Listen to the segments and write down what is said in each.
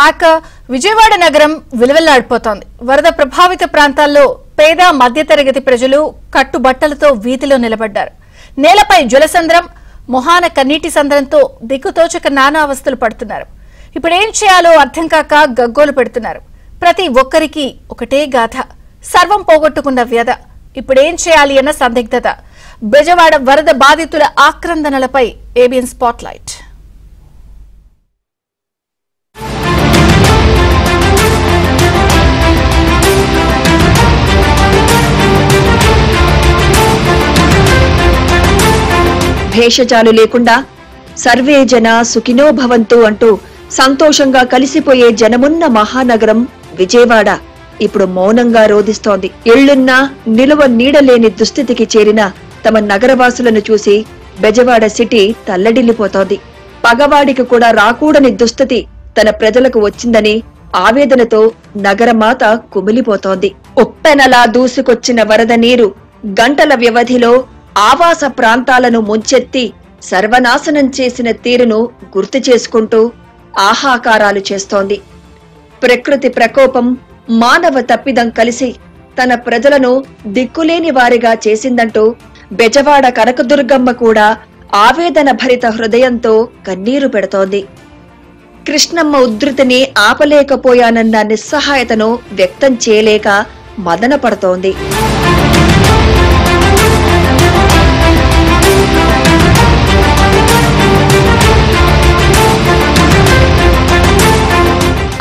ఆక విజయవాడ నగరం విలువెల్లాడిపోతోంది. వరద ప్రభావిత ప్రాంతాల్లో పేద మధ్యతరగతి ప్రజలు కట్టుబట్టలతో వీధిలో నిలబడ్డారు. నేలపై జలసంద్రం, మొహాన కన్నీటి సంద్రంతో దిక్కుతోచక నానా అవస్థలు పడుతున్నారు. ఇప్పుడేం చేయాలో అర్థం కాక గగ్గోలు పెడుతున్నారు. ప్రతి ఒక్కరికి ఒకటే గాథ, సర్వం పోగొట్టుకున్న వ్యధ. ఇప్పుడేం చేయాలి అన్న సందిగ్ధత. బెజవాడ వరద బాధితుల ఆక్రందనలపై ఏబిఎన్ స్పాట్లైట్. భేషజాలు లేకుండా సర్వే జన సుఖినో భవంతు అంటూ సంతోషంగా కలిసిపోయే జనమున్న మహానగరం విజయవాడ ఇప్పుడు మౌనంగా రోధిస్తోంది. ఇళ్లున్నా నిలువ నీడలేని దుస్థితికి చేరిన తమ నగరవాసులను చూసి బెజవాడ సిటీ తల్లడిల్లిపోతోంది. పగవాడికి కూడా రాకూడని దుస్థితి తన ప్రజలకు వచ్చిందని ఆవేదనతో నగరమాత కుమిలిపోతోంది. ఉప్పెనలా దూసుకొచ్చిన వరద నీరు గంటల వ్యవధిలో ఆవాస ప్రాంతాలను ముంచెత్తి సర్వనాశనం చేసిన తీరును గుర్తు చేసుకుంటూ ఆహాకారాలు చేస్తోంది. ప్రకృతి ప్రకోపం, మానవ తప్పిదం కలిసి తన ప్రజలను దిక్కులేని వారిగా చేసిందంటూ బెజవాడ కనకదుర్గమ్మ కూడా ఆవేదన భరిత హృదయంతో కన్నీరు పెడుతోంది. కృష్ణమ్మ ఉద్ధృతిని ఆపలేకపోయానన్న నిస్సహాయతను వ్యక్తం చేయలేక మదన పడుతోంది.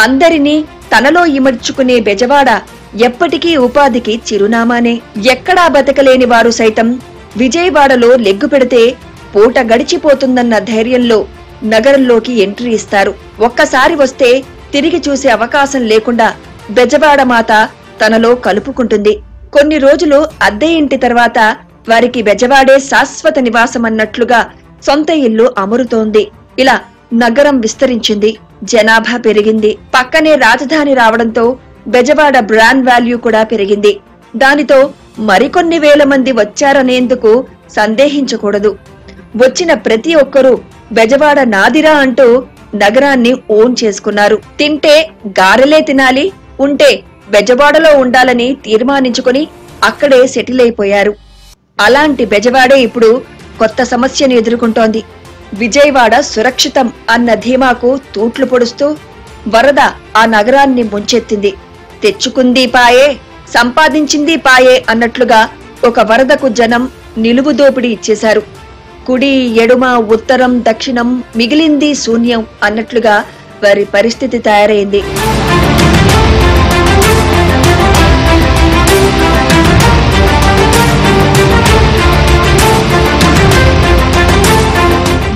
అందరినీ తనలో ఇమర్చుకునే బెజవాడ ఎప్పటికీ ఉపాధికి చిరునామానే. ఎక్కడా బతకలేని వారు సైతం విజయవాడలో లెగ్గు పెడితే పూట గడిచిపోతుందన్న ధైర్యంలో నగరంలోకి ఎంట్రీ ఇస్తారు. ఒక్కసారి వస్తే తిరిగి చూసే అవకాశం లేకుండా బెజవాడ మాత తనలో కలుపుకుంటుంది. కొన్ని రోజులు అద్దె ఇంటి తర్వాత వారికి బెజవాడే శాశ్వత నివాసమన్నట్లుగా సొంత ఇల్లు అమరుతోంది. ఇలా నగరం విస్తరించింది, జనాభా పెరిగింది. పక్కనే రాజధాని రావడంతో బెజవాడ బ్రాండ్ వాల్యూ కూడా పెరిగింది. దానితో మరికొన్ని వేల మంది వచ్చారనేందుకు సందేహించకూడదు. వచ్చిన ప్రతి ఒక్కరూ బెజవాడ నాదిరా అంటూ నగరాన్ని ఓన్ చేసుకున్నారు. తింటే గారెలే తినాలి, ఉంటే బెజవాడలో ఉండాలని తీర్మానించుకుని అక్కడే సెటిల్ అయిపోయారు. అలాంటి బెజవాడే ఇప్పుడు కొత్త సమస్యను ఎదుర్కొంటోంది. విజయవాడ సురక్షితం అన్న ధీమాకు తూట్లు పొడుస్తూ వరద ఆ నగరాన్ని ముంచెత్తింది. తెచ్చుకుంది పాయే, సంపాదించింది పాయే అన్నట్లుగా ఒక వరదకు జనం నిలువు దోపిడీ ఇచ్చేశారు. కుడి, ఎడుమ, ఉత్తరం, దక్షిణం మిగిలింది శూన్యం అన్నట్లుగా వారి పరిస్థితి తయారైంది.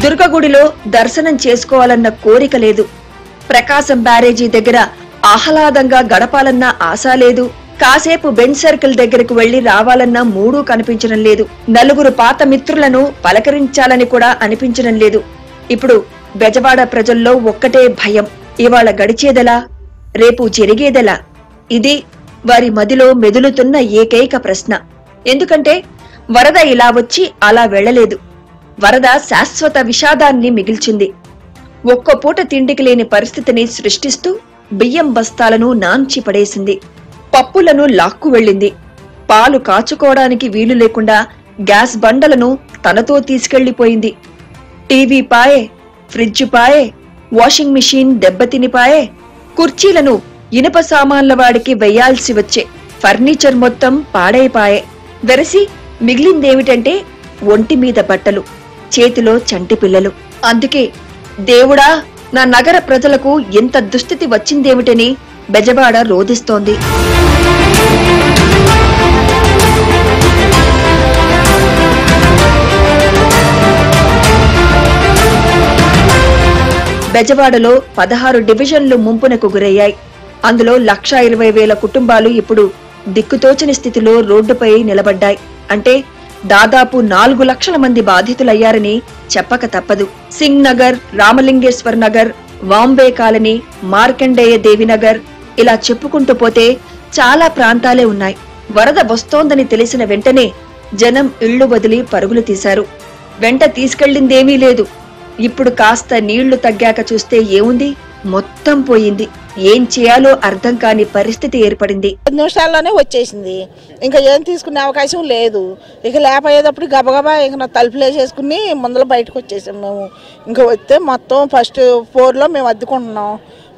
దుర్గగుడిలో దర్శనం చేసుకోవాలన్న కోరిక లేదు. ప్రకాశం బ్యారేజీ దగ్గర ఆహ్లాదంగా గడపాలన్న ఆశ లేదు. కాసేపు బెంచ్ సర్కిల్ దగ్గరకు వెళ్లి రావాలన్న మూడూ కనిపించడం లేదు. నలుగురు పాత మిత్రులను పలకరించాలని కూడా అనిపించడం లేదు. ఇప్పుడు బెజవాడ ప్రజల్లో ఒక్కటే భయం. ఇవాళ గడిచేదెలా, రేపు జరిగేదెలా? ఇది వారి మదిలో మెదులుతున్న ఏకైక ప్రశ్న. ఎందుకంటే వరద ఇలా వచ్చి అలా వెళ్లలేదు. వరద శాశ్వత విషాదాన్ని మిగిల్చింది. ఒక్కో పూట తిండికి లేని పరిస్థితిని సృష్టిస్తూ బియ్యం బస్తాలను నాంచి పడేసింది. పప్పులను లాక్కు వెళ్ళింది. పాలు కాచుకోవడానికి వీలు లేకుండా గ్యాస్ బండలను తనతో తీసుకెళ్లిపోయింది. టీవీ పాయే, ఫ్రిడ్జ్ పాయే, వాషింగ్ మిషన్ దెబ్బతినిపాయే, కుర్చీలను ఇనుప సామాన్ల వాడికి వెయ్యాల్సి వచ్చే ఫర్నిచర్ మొత్తం పాడైపాయే. వెరసి మిగిలిందేమిటంటే ఒంటి మీద బట్టలు, చేతిలో చంటి పిల్లలు. అందుకే దేవుడా, నా నగర ప్రజలకు ఎంత దుస్థితి వచ్చిందేమిటని బెజవాడ రోధిస్తోంది. బెజవాడలో 16 డివిజన్లు ముంపునకు గురయ్యాయి. అందులో 1,20,000 కుటుంబాలు ఇప్పుడు దిక్కుతోచని స్థితిలో రోడ్డుపై నిలబడ్డాయి. అంటే దాదాపు 4 లక్షల మంది బాధితులయ్యారని చెప్పక తప్పదు. సింగ్ నగర్, రామలింగేశ్వర్ నగర్, వాంబే కాలనీ, మార్కండేయ దేవినగర్ ఇలా చెప్పుకుంటూ పోతే చాలా ప్రాంతాలే ఉన్నాయి. వరద వస్తోందని తెలిసిన వెంటనే జనం ఇళ్లు వదిలి పరుగులు తీశారు. వెంట తీసుకెళ్లిందేమీ లేదు. ఇప్పుడు కాస్త నీళ్లు తగ్గాక చూస్తే ఏముంది, మొత్తం పోయింది. ఏం చేయాలో అర్థం కాని పరిస్థితి ఏర్పడింది. 10 నిమిషాల్లోనే వచ్చేసింది. ఇంకా ఏం తీసుకునే అవకాశం లేదు. ఇక లేపయ్యేటప్పుడు గబగబా ఇంకా తలుపులు వేసేసుకుని ముందర బయటకు వచ్చేసాం మేము. ఇంకా వస్తే మొత్తం ఫస్ట్ ఫ్లోర్లో మేము అద్దుకుంటున్నాం.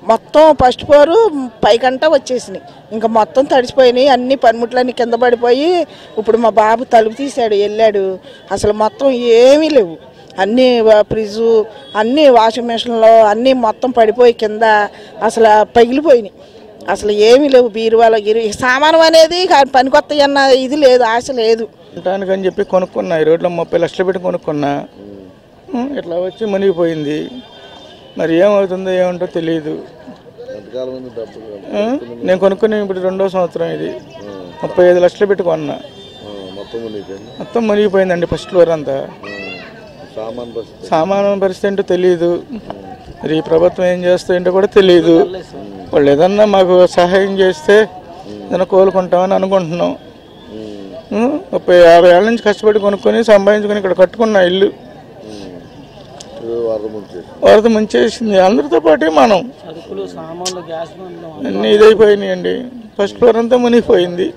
మొత్తం ఫస్ట్ ఫ్లోర్ పైకంటా వచ్చేసినాయి. ఇంకా మొత్తం తడిసిపోయినాయి. అన్ని పనిముట్లన్నీ కింద పడిపోయి ఇప్పుడు మా బాబు తలుపు తీసాడు, వెళ్ళాడు. అసలు మొత్తం ఏమీ లేవు. అన్నీ ఫ్రిడ్జు, అన్నీ వాషింగ్ మిషన్లో అన్నీ మొత్తం పడిపోయి కింద అసలు పగిలిపోయినాయి. అసలు ఏమీ లేవు. బీరువాలో సామానం అనేది పనికొస్తాయి అన్న ఇది లేదు, ఆశ లేదు. అని చెప్పి కొనుక్కున్నా. ఈ రోడ్లో 30 లక్షలు పెట్టి కొనుక్కున్నా. ఇట్లా వచ్చి మునిగిపోయింది. మరి ఏమవుతుందో ఏమంటో తెలియదు. నేను కొనుక్కుని ఇప్పుడు 2వ సంవత్సరం. ఇది 35 లక్షలు పెట్టి కొన్నా. మొత్తం మునిగిపోయిందండి ఫస్ట్ ఫ్లోర్ అంతా. సామాను పరిస్థితి ఏంటో తెలియదు. మరి ఈ ప్రభుత్వం ఏం చేస్తుందో కూడా తెలియదు. వాళ్ళు ఏదన్నా మాకు సహాయం చేస్తే ఏదైనా కోలుకుంటామని అనుకుంటున్నాం. 30-50 ఏళ్ళ నుంచి కష్టపడి కొనుక్కొని సంపాదించుకొని ఇక్కడ కట్టుకున్న ఇల్లు వరద ముంచేసింది. అందరితో పాటే మనం అన్నీ ఇదైపోయినాయండి. ఫస్ట్ ఫ్లోర్ అంతా మునిగిపోయింది.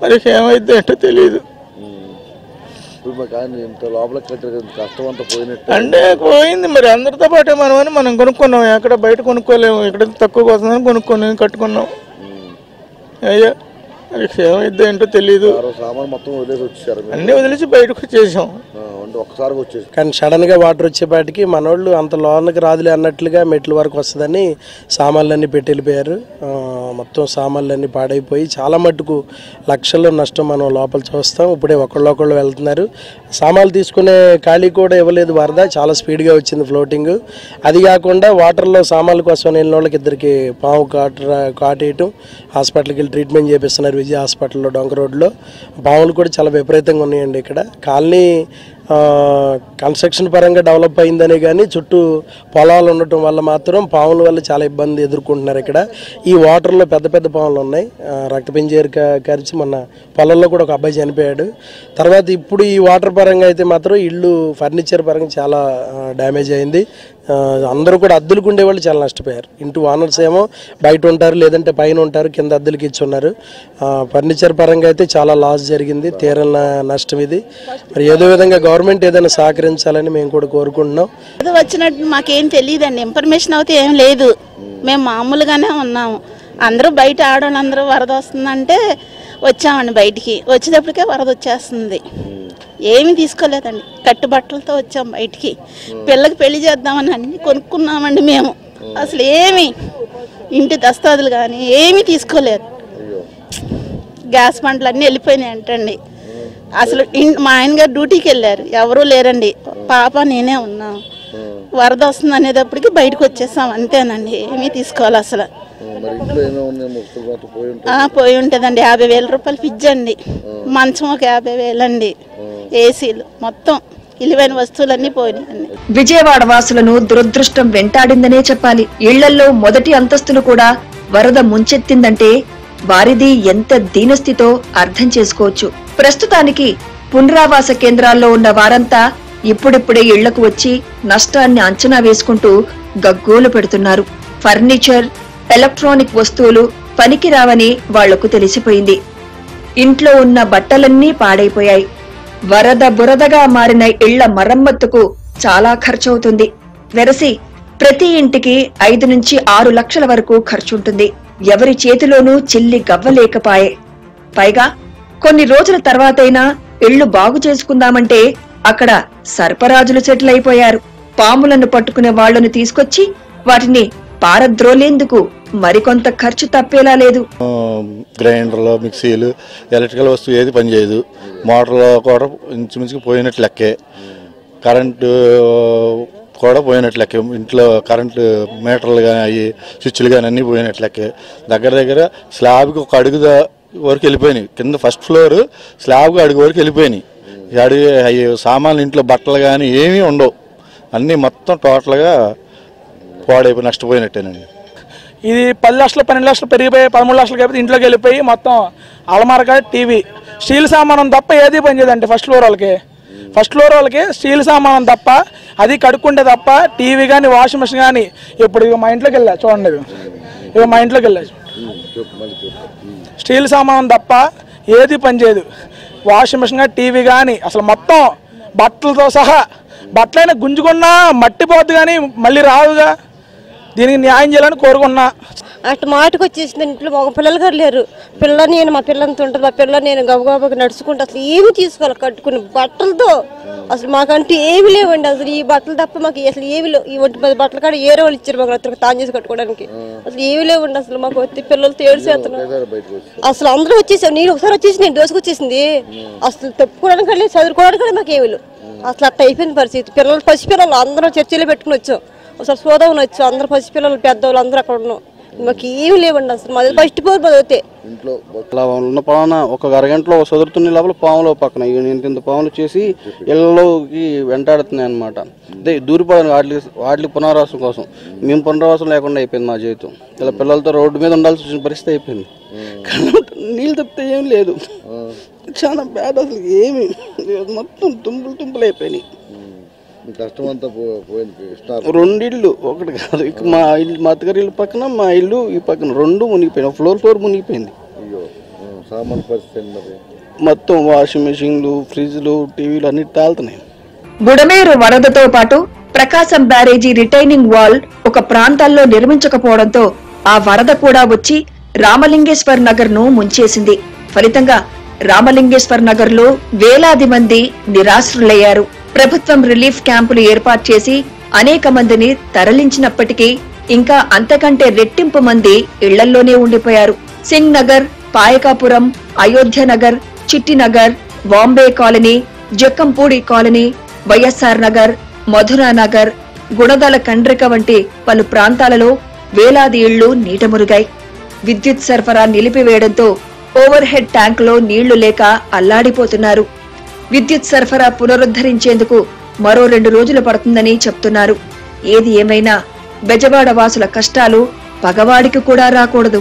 మరి ఏమైంది ఏంటో తెలియదు. అంటే పోయింది. మరి అందరితో పాటే మనం కొనుక్కున్నాం. ఎక్కడ బయట కొనుక్కోలేము. ఇక్కడ తక్కువ వస్తుందని కొనుక్కొని కట్టుకున్నాం. అయ్యా మరి ఏమైంది ఏంటో తెలియదు. అన్నీ వదిలేసి బయటకు వచ్చేసాం. కానీ సడన్ గా వాటర్ వచ్చేపాటికి మనోళ్ళు అంత లోనకి రాదులే అన్నట్లుగా మెట్ల వరకు వస్తుందని సామాన్లన్నీ పెట్టి వెళ్ళిపోయారు. మొత్తం సామాన్లన్నీ పాడైపోయి చాలా మట్టుకు లక్షల్లో నష్టం మనం లోపల చూస్తాం. ఇప్పుడే ఒకళ్ళు వెళ్తున్నారు. సామాన్లు తీసుకునే ఖాళీ కూడా ఇవ్వలేదు. వరద చాలా స్పీడ్గా వచ్చింది ఫ్లోటింగ్. అది కాకుండా వాటర్లో సామాన్ల కోసం వెళ్ళిన వాళ్ళకి ఇద్దరికి పాము కాటేయటం, హాస్పిటల్కి వెళ్ళి ట్రీట్మెంట్ చేపిస్తున్నారు విజయ హాస్పిటల్లో డొంక రోడ్లో. పాములు కూడా చాలా విపరీతంగా ఉన్నాయండి. ఇక్కడ కాలనీ కన్స్ట్రక్షన్ పరంగా డెవలప్ అయిందనే కానీ చుట్టూ పొలాలు ఉండటం వల్ల మాత్రం పాముల వల్ల చాలా ఇబ్బంది ఎదుర్కొంటున్నారు. ఇక్కడ ఈ వాటర్లో పెద్ద పెద్ద పాములు ఉన్నాయి. రక్తపింజేరు కరిచి మొన్న పొలంలో కూడా ఒక అబ్బాయి చనిపోయాడు. తర్వాత ఇప్పుడు ఈ వాటర్ పరంగా అయితే మాత్రం ఇల్లు ఫర్నిచర్ పరంగా చాలా డ్యామేజ్ అయింది. అందరూ కూడా అద్దెలకు ఉండేవాళ్ళు చాలా నష్టపోయారు. ఇంటి ఓనర్స్ ఏమో బయట ఉంటారు, లేదంటే పైన ఉంటారు, కింద అద్దెలకి ఇచ్చున్నారు. ఫర్నిచర్ పరంగా అయితే చాలా లాస్ జరిగింది. తీరన నష్టం ఇది. మరి ఏదో విధంగా గవర్నమెంట్ ఏదైనా సహకరించాలని మేము కూడా కోరుకుంటున్నాం. అది వచ్చినట్టు మాకేం తెలియదండి. ఇన్ఫర్మేషన్ అయితే ఏం లేదు. మేము మామూలుగానే ఉన్నాము. అందరూ బయట ఆడవాళ్ళందరూ వరద వస్తుందంటే వచ్చామండి. బయటికి వచ్చేటప్పటికే వరద వచ్చేస్తుంది. ఏమీ తీసుకోలేదండి. కట్టుబట్టలతో వచ్చాం బయటికి. పిల్లకి పెళ్లి చేద్దామని అన్ని కొనుక్కున్నామండి మేము. అసలు ఏమి ఇంటి దస్తాదులు కానీ ఏమీ తీసుకోలేదు. గ్యాస్ బండ్లు అన్నీ వెళ్ళిపోయినాయి అంటండి. అసలు మా ఆయన గారు డ్యూటీకి వెళ్ళారు, ఎవరూ లేరండి. పాప నేనే ఉన్నాం. వరద వస్తుంది అనేటప్పటికి బయటకు వచ్చేసాం అంతేనండి. ఏమీ తీసుకోవాలి అసలు. పోయి ఉంటుందండి. 50,000 రూపాయలు ఫ్రిడ్జ్ అండి, మంచం ఒక 50,000 అండి, ఏసీలు మొత్తం విలువైన వస్తువులన్నీ పోయినాయండి. విజయవాడ వాసులను దురదృష్టం వెంటాడిందనే చెప్పాలి. ఇళ్లల్లో మొదటి అంతస్తును కూడా వరద ముంచెత్తిందంటే వారిది ఎంత దీనస్థితో అర్థం చేసుకోవచ్చు. ప్రస్తుతానికి పునరావాస కేంద్రాల్లో ఉన్న వారంతా ఇప్పుడిప్పుడే ఇళ్లకు వచ్చి నష్టాన్ని అంచనా వేసుకుంటూ గగ్గోలు పెడుతున్నారు. ఫర్నిచర్, ఎలక్ట్రానిక్ వస్తువులు పనికిరావని వాళ్లకు తెలిసిపోయింది. ఇంట్లో ఉన్న బట్టలన్నీ పాడైపోయాయి. వరద బురదగా మారిన ఇళ్ల మరమ్మతుకు చాలా ఖర్చవుతుంది. వెరసి ప్రతి ఇంటికి 5 నుంచి 6 లక్షల వరకు ఖర్చుంటుంది. ఎవరి చేతిలోనూ చిల్లి గవ్వలేకపాయే. పైగా కొన్ని రోజుల తర్వాతైనా ఇళ్లు బాగు చేసుకుందామంటే అక్కడ సర్పరాజులు సెటిల్ అయిపోయారు. పాములను పట్టుకునే వాళ్లను తీసుకొచ్చి వాటిని పారద్రోలేందుకు మరికొంత ఖర్చు తప్పేలా లేదు. గ్రైండర్లు, మిక్సీలు, ఎలక్ట్రికల్ వస్తువు ఏది పనిచేయదు. మోటార్లో కూడా ఇంచుమించుకు పోయినట్లు లెక్కే. కరెంటు కూడా పోయినట్లు లెక్కే. ఇంట్లో కరెంటు మీటర్లు కానీ అవి స్విచ్లు కానీ అన్నీ పోయినట్లు లెక్కే. దగ్గర స్లాబ్కి ఒక అడుగు వరకు వెళ్ళిపోయినాయి. కింద ఫస్ట్ ఫ్లోర్ స్లాబ్కి అడుగు వరకు వెళ్ళిపోయినాయి. అడుగు అవి సామాన్లు, ఇంట్లో బట్టలు కానీ ఏమీ ఉండవు. అన్నీ మొత్తం టోటల్గా పాడైపోయి నష్టపోయినట్టేనండి. ఇది 10 లక్షలు 12 లక్షలు పెరిగిపోయి 13 లక్షలు కాబట్టి ఇంట్లోకి వెళ్ళిపోయి మొత్తం అలమారగా టీవీ, స్టీల్ సామానం తప్ప ఏది పనిచేయదండి ఫస్ట్ ఫ్లోర్ వాళ్ళకి. ఫస్ట్ ఫ్లోర్ వాళ్ళకి స్టీల్ సామానం తప్ప, అది కడుక్కుంటే తప్ప, టీవీ కానీ వాషింగ్ మిషన్ కానీ. ఇప్పుడు ఇక మా ఇంట్లోకి వెళ్ళా చూడండి, ఇక మా ఇంట్లోకి వెళ్ళా, స్టీల్ సామానం తప్ప ఏది పనిచేయదు. వాషింగ్ మిషన్ కానీ టీవీ కానీ అసలు మొత్తం బట్టలతో సహా, బట్టలైనా గుంజుకున్నా మట్టిపోద్దు కానీ మళ్ళీ రావుగా. దీనికి న్యాయం చేయాలని కోరుకున్నా. అటు మాటకు వచ్చేసింది. ఇంట్లో మగ పిల్లలు గారు లేరు. నేను మా పిల్లలతో ఉంటుంది, మా పిల్లలు నేను గబగబాగా నడుచుకుంటూ అసలు ఏమి తీసుకోవాలి కట్టుకుని బట్టలతో. అసలు మాకంటూ ఏమి లేవండి. అసలు ఈ బట్టలు తప్ప మాకు అసలు ఏమి లేవు. ఈ 10 బట్టలు కాడ ఏ రోజులు ఇచ్చారు మాకు అతను తాను చేసి కట్టుకోవడానికి. అసలు ఏమి లేవండి. అసలు మాకు వచ్చి పిల్లలతో ఏడ్చేస్తున్నాం. అసలు అందరూ వచ్చేసాం. నేను ఒకసారి వచ్చేసి నేను దోసుకొచ్చేసింది. అసలు తప్పుకోవడానికి లేదు, చదువుకోవడానికి కూడా మాకు ఏమి లేవు. అసలు అట్లా అయిపోయింది పరిస్థితి. పిల్లలు పసిపిల్లలు అందరూ చర్చలో పెట్టుకుని వచ్చాం. ఒకసారి సోదవుని వచ్చాం. అందరూ పసిపిల్లలు పెద్దవాళ్ళు అందరూ అక్కడ ఉన్నాం. మాకు ఏమి లేవండి. అసలు మాది ఫస్ట్ పోరు పోతే అలా ఉన్న పావున ఒక అరగంటలో సదురుతున్న లోపల పాములో పక్కన ఇంత పాములు చేసి ఇళ్లలోకి వెంటాడుతున్నాయి అనమాట. అదే దూరిపోవడానికి వాటికి పునరావాసం కోసం. మేము పునరావాసం లేకుండా అయిపోయింది మా జీవితం. ఇలా పిల్లలతో రోడ్డు మీద ఉండాల్సి వచ్చిన పరిస్థితి అయిపోయింది. నీళ్ళు తప్పితే ఏం లేదు, చాలా బ్యాడ్. అసలు ఏమి మొత్తం తుంపులు అయిపోయినాయి. రెండిళ్ళు ఒకటి కాదు. ఇక మా ఇల్లు, మా అత్తగారి ఇల్లు పక్కన, మా ఇల్లు ఈ పక్కన 2 మునిగిపోయినాయి. ఫ్లోర్ మునిగిపోయింది మొత్తం. వాషింగ్ మెషిన్లు, ఫ్రిడ్జ్లు, టీవీలు అన్ని తాళ్తున్నాయి. బుడమేరు వరదతో పాటు ప్రకాశం బ్యారేజీ రిటైనింగ్ వాల్ ఒక ప్రాంతాల్లో నిర్మించకపోవడంతో ఆ వరద కూడా వచ్చి రామలింగేశ్వర్ నగర్ ను ముంచేసింది. ఫలితంగా రామలింగేశ్వర్ నగర్ లో వేలాది మంది నిరాశ్రులయ్యారు. ప్రభుత్వం రిలీఫ్ క్యాంపులు ఏర్పాటు చేసి అనేక మందిని తరలించినప్పటికీ ఇంకా అంతకంటే రెట్టింపు మంది ఇళ్లల్లోనే ఉండిపోయారు. సింగ్ నగర్, పాయకాపురం, అయోధ్య నగర్, చిట్టినగర్, బాంబే కాలనీ, జక్కంపూడి కాలనీ, వైఎస్ఆర్ నగర్, మధురా నగర్, గుణదల కండ్రిక వంటి పలు ప్రాంతాలలో వేలాది ఇళ్లు నీటమురుగాయి. విద్యుత్ సరఫరా నిలిపివేయడంతో ఓవర్ హెడ్ ట్యాంకులో నీళ్లు లేక అల్లాడిపోతున్నారు. విద్యుత్ సరఫరా పునరుద్ధరించేందుకు మరో 2 రోజులు పడుతుందని చెప్తున్నారు. ఏది ఏమైనా బెజవాడ వాసుల కష్టాలు పగవాడికి కూడా రాకూడదు.